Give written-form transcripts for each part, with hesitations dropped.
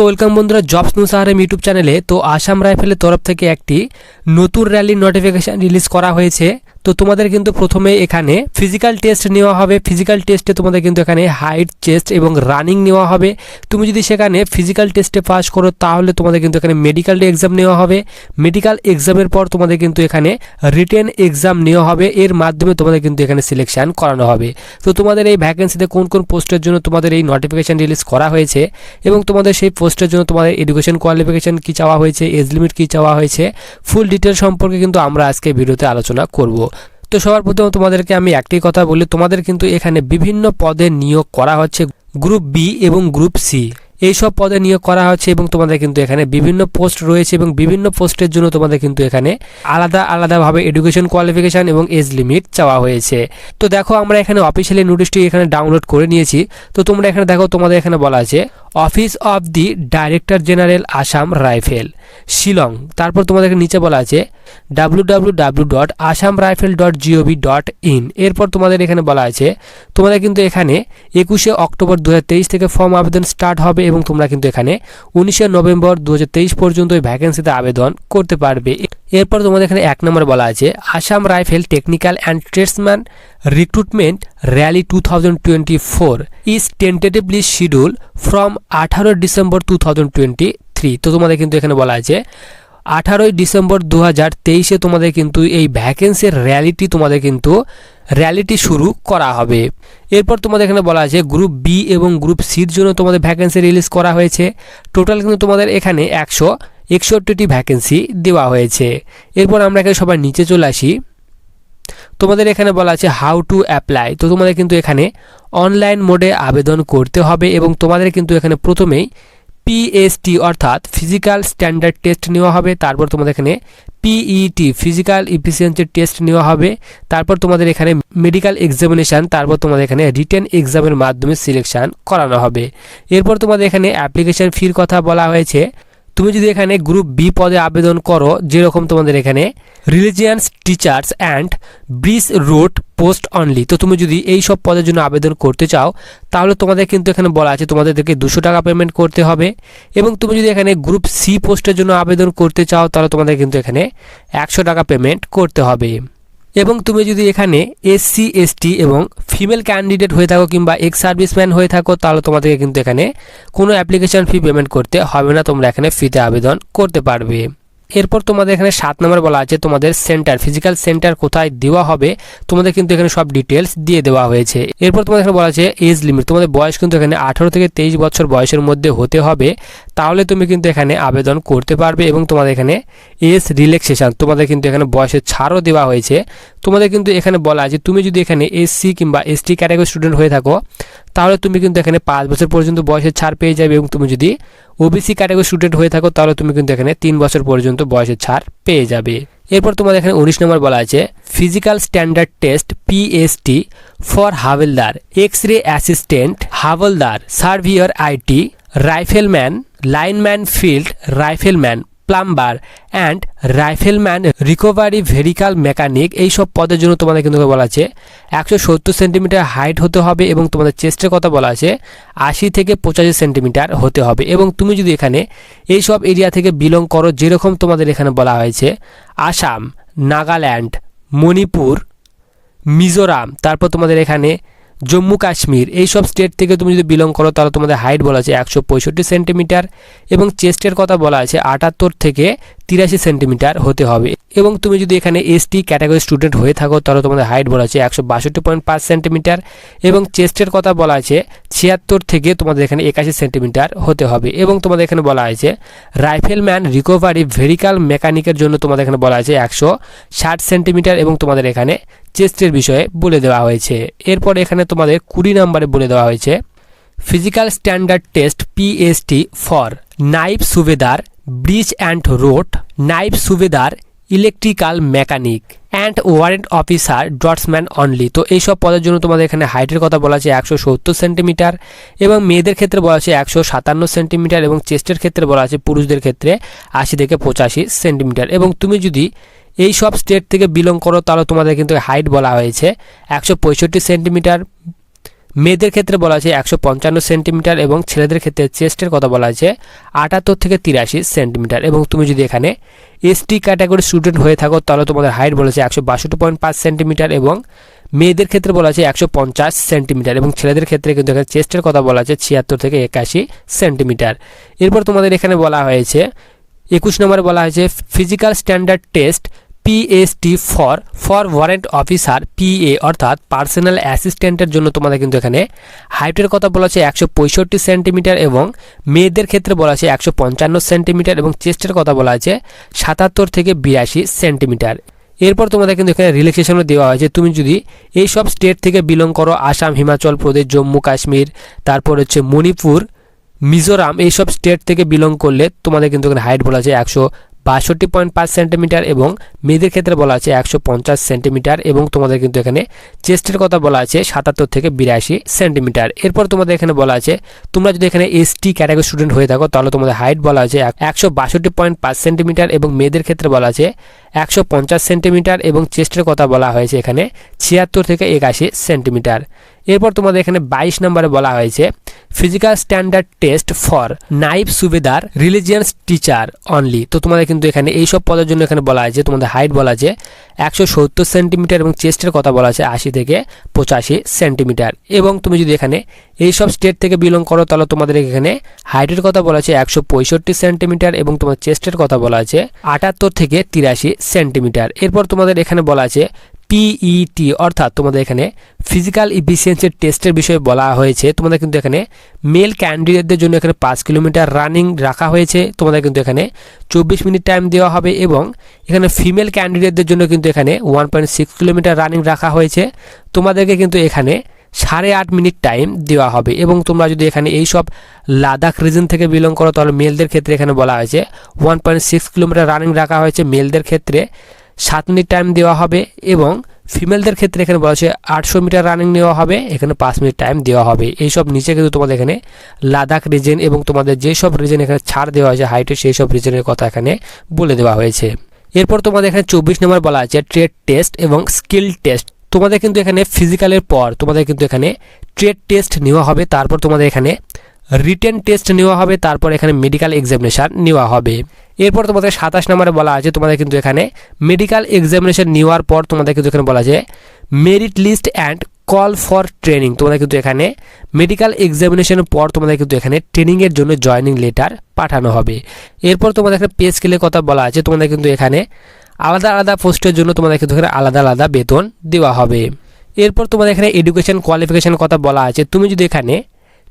তো ওয়েলকাম বন্ধুরা jobs নিউজরম YouTube চ্যানেলে। তো আসাম রাইফেলের তরফ থেকে একটি নতুন র্যালির নোটিফিকেশন রিলিজ করা হয়েছে। তো তোমাদের কিন্তু প্রথমে এখানে ফিজিক্যাল টেস্ট নেওয়া হবে। ফিজিক্যাল টেস্টে তোমাদের কিন্তু এখানে হাইট, চেস্ট এবং রানিং নেওয়া হবে। তুমি যদি সেখানে ফিজিক্যাল টেস্টে পাস করো তাহলে তোমাদের কিন্তু এখানে মেডিকেল এক্সাম নেওয়া হবে। মেডিকেল এক্সামের পর তোমাদের কিন্তু এখানে রিটেন এক্সাম নেওয়া হবে। এর মাধ্যমে তোমাদের কিন্তু এখানে সিলেকশন করানো হবে। তো তোমাদের এই ভ্যাকেন্সিতে কোন কোন পোস্টের জন্য তোমাদের এই নোটিফিকেশন রিলিজ করা হয়েছে এবং তোমাদের সেই পোস্টের জন্য তোমাদের এডুকেশন কোয়ালিফিকেশন কি চাওয়া হয়েছে, এজ লিমিট কি চাওয়া হয়েছে, ফুল ডিটেল সম্পর্কে কিন্তু আমরা আজকে ভিডিওতে আলোচনা করব। তো সবার প্রথমে তোমাদেরকে আমি একটি কথা বলি, তোমাদের কিন্তু এখানে বিভিন্ন পদে নিয়োগ করা হচ্ছে। গ্রুপ বি এবং গ্রুপ সি এই সব পদে নিয়োগ করা হচ্ছে এবং তোমাদের কিন্তু এখানে বিভিন্ন পোস্ট রয়েছে এবং বিভিন্ন পোস্টের জন্য তোমাদের কিন্তু এখানে আলাদা আলাদাভাবে এডুকেশন কোয়ালিফিকেশন এবং এজ লিমিট চাওয়া হয়েছে। তো দেখো আমরা এখানে অফিসিয়ালি নোটিশটি এখানে ডাউনলোড করে নিয়েছি। তো তোমরা এখানে দেখো তোমাদের এখানে বলা আছে office of the director general Assam rifle Shillong. তারপর তোমাদের নিচে বলা আছে www.assamrifle.gov.in। এরপর তোমাদের এখানে বলা আছে তোমাদের কিন্তু এখানে 21শে অক্টোবর 2023 থেকে ফর্ম আবেদন স্টার্ট হবে এবং তোমরা কিন্তু এখানে 19শে নভেম্বর 2023 পর্যন্ত এই ভ্যাকেন্সিতে আবেদন করতে পারবে। এরপর তোমাদের এখানে 1 নম্বর বলা আছে Assam rifle technical and tradesman recruitment rally 2024 is tentatively schedule from 18 December 2023। তো তোমাদের কিন্তু এখানে বলা আছে 18 ডিসেম্বর 2023-এ তোমাদের কিন্তু এই ভ্যাকেন্সির র্যালিটি শুরু করা হবে। এরপর তোমাদের এখানে বলা আছে গ্রুপ বি এবং গ্রুপ সির জন্য তোমাদের ভ্যাকেন্সি রিলিজ করা হয়েছে। টোটাল কিন্তু তোমাদের এখানে 161টি ভ্যাকেন্সি দেওয়া হয়েছে। এরপর আমরা এখানে সবার নিচে চলে আসি। তোমাদের এখানে বলা আছে হাউ টু অ্যাপ্লাই। তো তোমাদের কিন্তু এখানে অনলাইন মোডে আবেদন করতে হবে এবং তোমাদের কিন্তু এখানে প্রথমেই পিএসটি অর্থাৎ ফিজিক্যাল স্ট্যান্ডার্ড টেস্ট নেওয়া হবে। তারপর তোমাদের এখানে পিইটি ফিজিক্যাল ইফিসিয়েন্সি টেস্ট নেওয়া হবে। তারপর তোমাদের এখানে মেডিকেল এক্সামিনেশান, তারপর তোমাদের এখানে রিটেন এক্সামের মাধ্যমে সিলেকশন করানো হবে। এরপর তোমাদের এখানে অ্যাপ্লিকেশন ফির কথা বলা হয়েছে। তুমি যদি এখানে গ্রুপ বি পদে আবেদন করো, যেরকম তোমাদের এখানে religions teachers and bridge road post only, তো তুমি যদি এই সব পদের জন্য আবেদন করতে চাও তাহলে তোমাদের কিন্তু এখানে বলা আছে তোমাদেরকে 200 টাকা পেমেন্ট করতে হবে। এবং তুমি যদি এখানে গ্রুপ সি পোস্টের জন্য আবেদন করতে চাও তাহলে তোমাদের কিন্তু এখানে 100 টাকা পেমেন্ট করতে হবে। এবং তুমি যদি এখানে এসসি এসটি এবং ফিমেল ক্যান্ডিডেট হয়ে থাকো কিংবা এক্স সার্ভিসম্যান হয়ে থাকো তাহলে তোমাদেরকে কিন্তু এখানে কোনো অ্যাপ্লিকেশন ফি পেমেন্ট করতে হবে না, তোমরা এখানে ফ্রিতে আবেদন করতে পারবে। এরপর তোমাদের এখানে 7 নম্বর বলা আছে তোমাদের সেন্টার, ফিজিক্যাল সেন্টার কোথায় দেওয়া হবে তোমাদের কিন্তু এখানে সব ডিটেলস দিয়ে দেওয়া হয়েছে। এরপর তোমাদের এখানে বলা আছে এজ লিমিট, তোমাদের বয়স কিন্তু এখানে 18 থেকে 23 বছর বয়সের মধ্যে হতে হবে, তাহলে তুমি কিন্তু এখানে আবেদন করতে পারবে। এবং তোমাদের এখানে এজ রিল্যাক্সেশন, তোমাদের কিন্তু এখানে বয়সের ছাড়ও দেওয়া হয়েছে। তোমাদের কিন্তু এখানে বলা আছে তুমি যদি এখানে এসসি কিংবা এসটি ক্যাটাগরি স্টুডেন্ট হয়ে থাকো তাহলে তুমি কিন্তু এখানে 5 বছর পর্যন্ত বয়সের ছাড় পেয়ে যাবে। এবং তুমি যদি ওবিসি ক্যাটাগরি স্টুডেন্ট হয়ে থাকো তাহলে তুমি কিন্তু এখানে 3 বছর পর্যন্ত বয়সের ছাড় পেয়ে যাবে। এরপর তোমাদের এখানে 19 নম্বর বলা আছে physical standard test PST for হাবিলদার, এক্স রে অ্যাসিস্ট্যান্ট হাবিলদার, surveyor IT, rifleman, lineman field rifleman, plumber and rifleman recovery vehicle mechanic. এই সব পদের জন্য তোমাদের কিন্তু বলা আছে 170 সেন্টিমিটার হাইট হতে হবে এবং তোমাদের চেস্টের কথা বলা আছে 80 থেকে 85 সেন্টিমিটার হতে হবে। এবং তুমি যদি এখানে এই সব এরিয়া থেকে বিলং করো, যেরকম তোমাদের এখানে বলা হয়েছে আসাম, নাগাল্যান্ড, মণিপুর, মিজোরাম, তারপর তোমাদের এখানে জম্মু কাশ্মীর, এই সব স্টেট থেকে তুমি যদি বিলং করো তাহলে তোমাদের হাইট বলা আছে 165 সেন্টিমিটার এবং চেস্টের কথা বলা আছে 78 থেকে 83 সেন্টিমিটার হতে হবে। এবং তুমি যদি এখানে এসটি ক্যাটাগরি স্টুডেন্ট হয়ে থাকো তাহলে তোমাদের হাইট বলা আছে 162.5 সেন্টিমিটার এবং চেস্টের কথা বলা আছে 76 থেকে তোমাদের এখানে 81 সেন্টিমিটার হতে হবে। এবং তোমাদের এখানে বলা আছে রাইফেলম্যান রিকভারি ভেহিক্যাল মেকানিকের জন্য তোমাদের এখানে বলা আছে 160 সেন্টিমিটার এবং তোমাদের এখানে চেস্টের বিষয়ে বলে দেওয়া হয়েছে। এরপর এখানে তোমাদের 20 নম্বরে বলে দেওয়া হয়েছে physical standard test PST for নাইব সুবেদার, ব্রিজ অ্যান্ড রোড, নাইব সুবেদার, electrical mechanic and warrant officer draughtsman only. তো এইসব পদের জন্য তোমাদের এখানে হাইটের কথা বলা আছে 170 সেন্টিমিটার এবং মেয়েদের ক্ষেত্রে বলা আছে 157 সেন্টিমিটার এবং চেস্টের ক্ষেত্রে বলা আছে পুরুষদের ক্ষেত্রে 80 থেকে 85 সেন্টিমিটার। এবং তুমি যদি এই সব স্টেট থেকে বিলং করো তাহলে তোমাদের কিন্তু হাইট বলা হয়েছে 165 সেন্টিমিটার, মেয়েদের ক্ষেত্রে বলা আছে 155 সেন্টিমিটার এবং ছেলেদের ক্ষেত্রে চেস্টের কথা বলা আছে 78 থেকে 83 সেন্টিমিটার। এবং তুমি যদি এখানে এসটি ক্যাটাগরি স্টুডেন্ট হয়ে থাকো তাহলে তোমাদের হাইট বলা আছে 162.5 সেন্টিমিটার এবং মেয়েদের ক্ষেত্রে বলা আছে 150 সেন্টিমিটার এবং ছেলেদের ক্ষেত্রে কিন্তু এখানে চেস্টের কথা বলা আছে 76 থেকে 81 সেন্টিমিটার। এরপর তোমাদের এখানে বলা হয়েছে 21 নম্বরে বলা হয়েছে physical standard test PST for warrant officer PA অর্থাৎ পার্সোনাল অ্যাসিস্ট্যান্টের জন্য তোমাদের কিন্তু এখানে হাইটের কথা বলা আছে 165 সেন্টিমিটার এবং মেয়েদের ক্ষেত্রে বলা আছে 155 সেন্টিমিটার এবং চেস্টের কথা বলা আছে 77 থেকে 82 সেন্টিমিটার। এরপর তোমাদের কিন্তু এখানে রিল্যাক্সেশনও দেওয়া হয়েছে, তুমি যদি এই সব স্টেট থেকে বিলং করো, আসাম, হিমাচল প্রদেশ, জম্মু কাশ্মীর, তারপর হচ্ছে মণিপুর, মিজোরাম, এইসব স্টেট থেকে বিলং করলে তোমাদের কিন্তু এখানে হাইট বলা আছে 162.5 সেন্টিমিটার এবং মেয়েদের ক্ষেত্রে বলা আছে 150 সেন্টিমিটার এবং তোমাদের কিন্তু এখানে চেস্টের কথা বলা আছে 77 থেকে 82 সেন্টিমিটার। এরপর তোমাদের এখানে বলা আছে তোমরা যদি এখানে এসটি ক্যাটাগরি স্টুডেন্ট হয়ে থাকো তাহলে তোমাদের হাইট বলা আছে 162.5 সেন্টিমিটার এবং মেয়েদের ক্ষেত্রে বলা আছে 150 সেন্টিমিটার এবং চেস্টের কথা বলা হয়েছে এখানে 76 থেকে 81 সেন্টিমিটার। এরপর তোমাদের এখানে 22 নম্বরে বলা হয়েছে ফিজিক্যাল স্ট্যান্ডার্ড টেস্ট ফর নাইব সুবেদার রিলিজিয়ান্স টিচার অনলি। তো তোমাদের কিন্তু এখানে এই সব পদের জন্য এখানে বলা আছে তোমাদের হাইট বলা আছে 170 সেন্টিমিটার এবং চেস্টের কথা বলা আছে 80 থেকে 85 সেন্টিমিটার। এবং তুমি যদি এখানে এই সব স্টেট থেকে বিলং করো তাহলে তোমাদের এখানে হাইটের কথা বলা আছে 165 সেন্টিমিটার এবং তোমার চেস্টের কথা বলা আছে 78 থেকে 83 সেন্টিমিটার। এরপর তোমাদের এখানে বলা আছে পিইটি অর্থাৎ তোমাদের এখানে ফিজিক্যাল ইফিসিয়েন্সি টেস্টের বিষয়ে বলা হয়েছে। তোমাদের কিন্তু এখানে মেল ক্যান্ডিডেটদের জন্য এখানে 5 কিলোমিটার রানিং রাখা হয়েছে, তোমাদের কিন্তু এখানে 24 মিনিট টাইম দেওয়া হবে এবং এখানে ফিমেল ক্যান্ডিডেটদের জন্য কিন্তু এখানে 1.6 কিলোমিটার রানিং রাখা হয়েছে, তোমাদেরকে কিন্তু এখানে 8.5 মিনিট টাইম দেওয়া হবে। এবং তোমরা যদি এখানে এই সব লাদাখ রিজন থেকে বিলং করো তাহলে মেলদের ক্ষেত্রে এখানে বলা হয়েছে 1.6 কিলোমিটার রানিং রাখা হয়েছে, মেলদের ক্ষেত্রে 7 মিনিট টাইম দেওয়া হবে এবং ফিমেলদের ক্ষেত্রে এখানে বলা হচ্ছে 800 মিটার রানিং নেওয়া হবে, এখানে 5 মিনিট টাইম দেওয়া হবে। এইসব নিচে কিন্তু তোমাদের এখানে লাদাখ রিজন এবং তোমাদের যেসব রিজন এখানে ছাড় দেওয়া হয়েছে হাইটের সেই সব রিজনের কথা এখানে বলে দেওয়া হয়েছে। এরপর তোমাদের এখানে 24 নম্বর বলা আছে ট্রেড টেস্ট এবং স্কিল টেস্ট। তোমাদের কিন্তু এখানে ফিজিক্যালের পর তোমাদের কিন্তু এখানে ট্রেড টেস্ট নেওয়া হবে, তারপর তোমাদের এখানে রিটেন টেস্ট নেওয়া হবে, তারপর এখানে মেডিকেল এক্সামিনেশন নেওয়া হবে। এরপর তোমাদের 27 নম্বরে বলা আছে তোমাদের কিন্তু এখানে মেডিকেল এক্সামিনেশন নেওয়ার পর তোমাদের কিন্তু এখানে বলা আছে merit list and call for training. তোমাদের কিন্তু এখানে মেডিকেল এক্সামিনেশনের পর তোমাদের কিন্তু এখানে ট্রেনিংয়ের জন্য জয়নিং লেটার পাঠানো হবে। এরপর তোমাদের এখানে পে স্কেলের কথা বলা আছে, তোমাদের কিন্তু এখানে আলাদা আলাদা পোস্টের জন্য তোমাদের কিন্তু এখানে আলাদা আলাদা বেতন দেওয়া হবে। এরপর তোমাদের এখানে এডুকেশন কোয়ালিফিকেশন কথা বলা আছে, তুমি যদি এখানে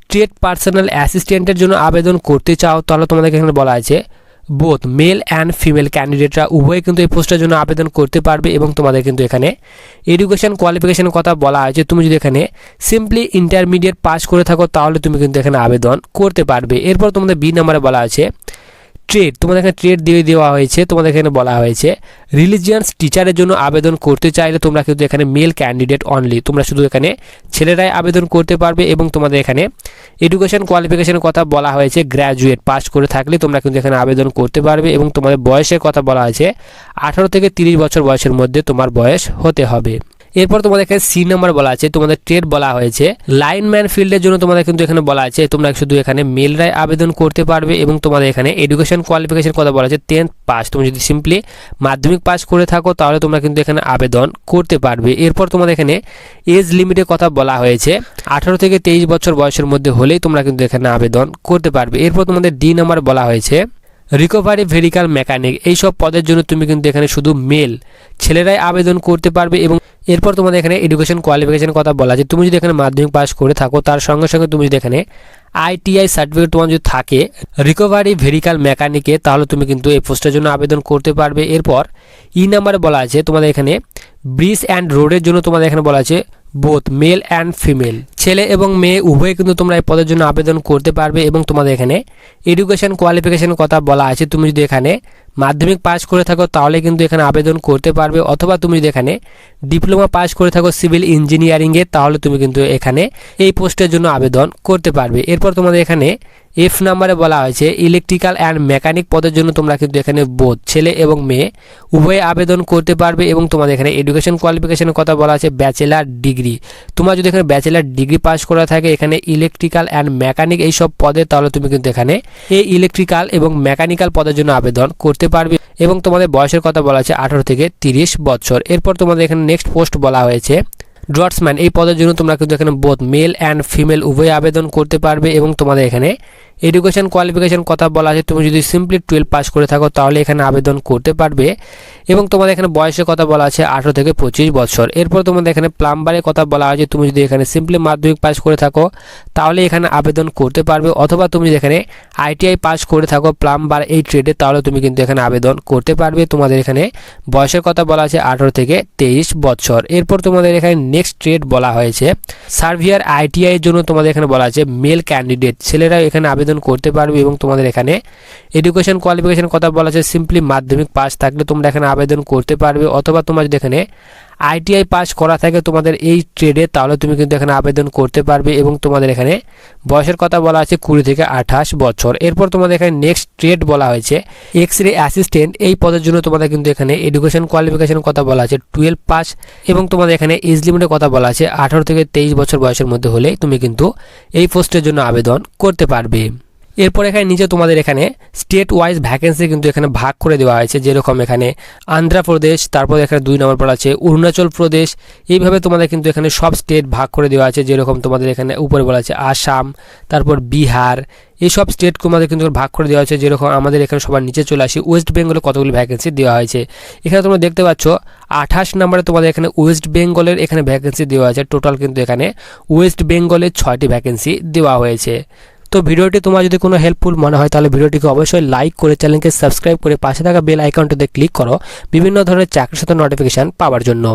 ট্রেড পার্সোনাল অ্যাসিস্ট্যান্টের জন্য আবেদন করতে চাও তাহলে তোমাদেরকে এখানে বলা আছে বোথ মেল অ্যান্ড ফিমেল ক্যান্ডিডেটরা উভয়ে কিন্তু এই পোস্টের জন্য আবেদন করতে পারবে এবং তোমাদের কিন্তু এখানে এডুকেশন কোয়ালিফিকেশনের কথা বলা আছে, তুমি যদি এখানে সিম্পলি ইন্টারমিডিয়েট পাস করে থাকো তাহলে তুমি কিন্তু এখানে আবেদন করতে পারবে। এরপর তোমাদের বি নম্বরে বলা আছে ট্রেড, তোমাদের এখানে ট্রেড দিয়ে দেওয়া হয়েছে, তোমাদের এখানে বলা হয়েছে রিলিজিয়ান্স টিচারের জন্য আবেদন করতে চাইলে তোমরা কিন্তু এখানে মেল ক্যান্ডিডেট অনলি, তোমরা শুধু এখানে ছেলেরাই আবেদন করতে পারবে এবং তোমাদের এখানে এডুকেশন কোয়ালিফিকেশনের কথা বলা হয়েছে গ্র্যাজুয়েট পাস করে থাকলে তোমরা কিন্তু এখানে আবেদন করতে পারবে এবং তোমাদের বয়সের কথা বলা হয়েছে 18 থেকে 30 বছর বয়সের মধ্যে তোমার বয়স হতে হবে। এরপর তোমাদের এখানে সি নাম্বার বলা আছে তোমাদের ট্রেড বলা হয়েছে লাইনম্যান ফিল্ডের জন্য তোমাদের কিন্তু এখানে বলা আছে তোমরা শুধু এখানে মেলরাই আবেদন করতে পারবে এবং তোমাদের এখানে এডুকেশন কোয়ালিফিকেশন কথা বলা আছে 10th পাস, তুমি যদি সিম্পলি মাধ্যমিক পাস করে থাকো তাহলে তোমরা কিন্তু এখানে আবেদন করতে পারবে। এরপর তোমাদের এখানে এজ লিমিটের কথা বলা হয়েছে 18 থেকে 23 বছর বয়সের মধ্যে হলেই তোমরা কিন্তু এখানে আবেদন করতে পারবে। এরপর তোমাদের ডি নাম্বার বলা হয়েছে রিকভারি ভেহিক্যাল মেকানিক, এইসব পদের জন্য তুমি কিন্তু এখানে শুধু মেল ছেলেরাই আবেদন করতে পারবে। এবং এরপর তোমাদের এখানে এডুকেশন কোয়ালিফিকেশন কথা বলা আছে, তুমি যদি এখানে মাধ্যমিক পাস করে থাকো তার সঙ্গে সঙ্গে তুমি যদি এখানে আইটিআই সার্টিফিকেট তোমার যদি থাকে রিকভারি ভেহিক্যাল মেকানিকে তাহলে তুমি কিন্তু এই পোস্টের জন্য আবেদন করতে পারবে। এরপর ই নাম্বারে বলা আছে তোমাদের এখানে ব্রিজ অ্যান্ড রোডের জন্য তোমাদের এখানে বলা আছে বোথ মেল অ্যান্ড ফিমেল, ছেলে এবং মেয়ে উভয়ে কিন্তু তোমরা এই পদের জন্য আবেদন করতে পারবে এবং তোমাদের এখানে এডুকেশন কোয়ালিফিকেশন কথা বলা আছে, তুমি যদি এখানে মাধ্যমিক পাস করে থাকো তাহলে কিন্তু এখানে আবেদন করতে পারবে, অথবা তুমি যদি এখানে ডিপ্লোমা পাস করে থাকো সিভিল ইঞ্জিনিয়ারিংয়ে তাহলে তুমি কিন্তু এখানে এই পোস্টের জন্য আবেদন করতে পারবে। এরপর তোমাদের এখানে এফ নাম্বারে বলা হয়েছে ইলেকট্রিক্যাল অ্যান্ড মেকানিক পদের জন্য তোমরা কিন্তু এখানে বোথ ছেলে এবং মেয়ে উভয়ে আবেদন করতে পারবে এবং তোমাদের এখানে এডুকেশন কোয়ালিফিকেশনের কথা বলা আছে ব্যাচেলার ডিগ্রি। তোমরা যদি এখানে ব্যাচেলার ডিগ্রি পাস করা থাকে এখানে ইলেকট্রিক্যাল অ্যান্ড মেকানিক এই সব পদে, তাহলে তুমি কিন্তু এখানে এই ইলেকট্রিক্যাল এবং মেকানিক্যাল পদের জন্য আবেদন করতে পারবে এবং তোমাদের বয়সের কথা বলা আছে 18 থেকে 30 বছর। এরপর তোমাদের এখানে নেক্সট পোস্ট বলা হয়েছে ড্রটসম্যান। এই পদের জন্য তোমরা কিন্তু এখানে বোথ মেল অ্যান্ড ফিমেল উভয় আবেদন করতে পারবে এবং তোমাদের এখানে এডুকেশন কোয়ালিফিকেশন কথা বলা আছে তুমি যদি সিম্পলি 12 পাস করে থাকো তাহলে এখানে আবেদন করতে পারবে এবং তোমাদের এখানে বয়সের কথা বলা আছে 18 থেকে 25 বছর। এরপর তোমাদের এখানে প্লাম্বারের কথা বলা আছে তুমি যদি এখানে সিম্পলি মাধ্যমিক পাস করে থাকো তাহলে এখানে আবেদন করতে পারবে, অথবা তুমি যদি এখানে আইটিআই পাস করে থাকো প্লাম্বার এই ট্রেডে তাহলে তুমি কিন্তু এখানে আবেদন করতে পারবে। তোমাদের এখানে বয়সের কথা বলা আছে 18 থেকে 23 বছর। এরপর তোমাদের এখানে নেক্সট ট্রেড বলা হয়েছে সার্ভিয়ার আইটিআই এর জন্য তোমাদের এখানে বলা আছে মেল ক্যান্ডিডেট, ছেলেরা এখানে আবেদন করতে পারবে এবং তোমাদের এখানে এডুকেশন কোয়ালিফিকেশন কথা বলা আছে সিম্পলি মাধ্যমিক পাস থাকলে তোমরা এখানে আবেদন করতে পারবে, অথবা তোমরা যদি এখানে আইটিআই পাস করা থাকে তোমাদের এই ট্রেডে তাহলে তুমি কিন্তু এখানে আবেদন করতে পারবে এবং তোমাদের এখানে বয়সের কথা বলা আছে 20 থেকে 28 বছর। এরপর তোমাদের এখানে নেক্সট ট্রেড বলা হয়েছে এক্স-রে অ্যাসিস্ট্যান্ট। এই পদের জন্য তোমাদের কিন্তু এখানে এডুকেশন কোয়ালিফিকেশন কথা বলা আছে 12 পাস এবং তোমাদের এখানে এজ লিমিটের কথা বলা আছে 18 থেকে 23 বছর বয়সের মধ্যে হলে তুমি কিন্তু এই পোস্টের জন্য আবেদন করতে পারবে। এরপর এখানে নিচে তোমাদের এখানে স্টেট ওয়াইজ ভ্যাকেন্সি কিন্তু এখানে ভাগ করে দেওয়া হয়েছে, যেরকম এখানে আন্ধ্রপ্রদেশ, তারপর এখানে 2 নম্বর পর আছে অরুণাচল প্রদেশ। এইভাবে তোমাদের কিন্তু এখানে সব স্টেট ভাগ করে দেওয়া আছে, যেরকম তোমাদের এখানে উপরে বলা আছে আসাম, তারপর বিহার, এইসব স্টেট তোমাদের কিন্তু ভাগ করে দেওয়া হয়েছে। যেরকম আমাদের এখানে সবার নিচে চলে আসি ওয়েস্ট বেঙ্গলে কতগুলি ভ্যাকেন্সি দেওয়া হয়েছে। এখানে তোমরা দেখতে পাচ্ছ 28 নম্বরে তোমাদের এখানে ওয়েস্ট বেঙ্গলের এখানে ভ্যাকেন্সি দেওয়া আছে। টোটাল কিন্তু এখানে ওয়েস্ট বেঙ্গলের 6টি ভ্যাকেন্সি দেওয়া হয়েছে। তো ভিডিওটি তোমার যদি কোনো হেল্পফুল মনে হয় তাহলে ভিডিওটিকে অবশ্যই লাইক করে চ্যানেলকে সাবস্ক্রাইব করে পাশে থাকা বেল আইকনটিতে ক্লিক করো বিভিন্ন ধরনের চাকরির সাথে নোটিফিকেশন পাওয়ার জন্য।